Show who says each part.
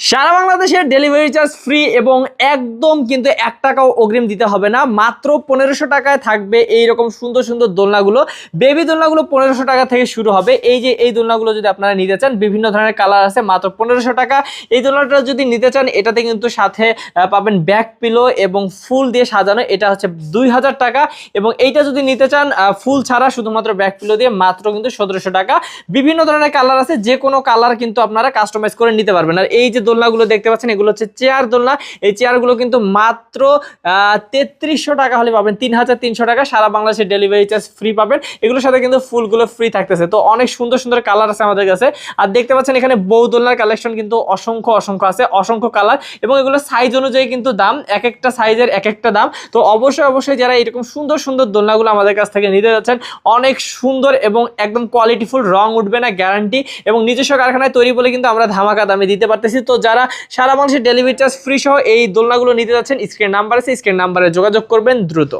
Speaker 1: সারা বাংলাদেশের delivery charge free এবং একদম কিন্তু 1 টাকাও অগ্রিম দিতে হবে না। মাত্র 1500 টাকায় থাকবে এইরকম সুন্দর সুন্দর দোলনাগুলো। বেবি দোলনাগুলো 1500 টাকা থেকে শুরু হবে। এই যে এই দোলনাগুলো যদি আপনারা নিতে চান, বিভিন্ন ধরনের কালার আছে, মাত্র 1500 টাকা। এই দোলনাটা যদি নিতে চান, এটাতে কিন্তু সাথে পাবেন ব্যাক পিলো এবং ফুল দিয়ে সাজানো, এটা হচ্ছে 2000 টাকা। এবং এইটা যদি নিতে চান ফুল ছাড়া শুধুমাত্র ব্যাক পিলো দিয়ে, মাত্র কিন্তু 1700 টাকা। বিভিন্ন ধরনের কালার আছে, যে কোনো কালার কিন্তু আপনারা কাস্টমাইজ করে নিতে পারবেন। আর এই যে দোলনাগুলো দেখতে পাচ্ছেন, এগুলো হচ্ছে চেয়ার দোলনা। এই চেয়ারগুলো কিন্তু মাত্র 3300 টাকা হলে পাবেন, 3300 টাকা। সারা বাংলাদেশে ডেলিভারি চার্জ ফ্রি পাবেন। এগুলোর সাথে কিন্তু ফুলগুলো ফ্রি থাকতেছে। তো অনেক সুন্দর সুন্দর কালার আছে আমাদের কাছে। আর দেখতে পাচ্ছেন এখানে বউ দোলনার কালেকশন কিন্তু অসংখ্য আছে, অসংখ্য কালার, এবং এগুলো সাইজ অনুযায়ী কিন্তু দাম, এক একটা সাইজের এক একটা দাম। তো অবশ্যই যারা এরকম সুন্দর সুন্দর দোলনাগুলো আমাদের কাছ থেকে নিতে যাচ্ছেন, অনেক সুন্দর এবং একদম কোয়ালিটিফুল, রং উঠবে না, গ্যারান্টি, এবং নিজস্ব কারখানায় তৈরি বলে কিন্তু আমরা ধামাকা দামে দিতে পারতেছি। তো যারা সারা বাংলাদেশে ডেলিভারি চার্জ ফ্রি সহ এই দোলনাগুলো নিতে যাচ্ছেন, স্ক্রিন নাম্বার আছে, স্ক্রিন নাম্বারে যোগাযোগ করবেন দ্রুত।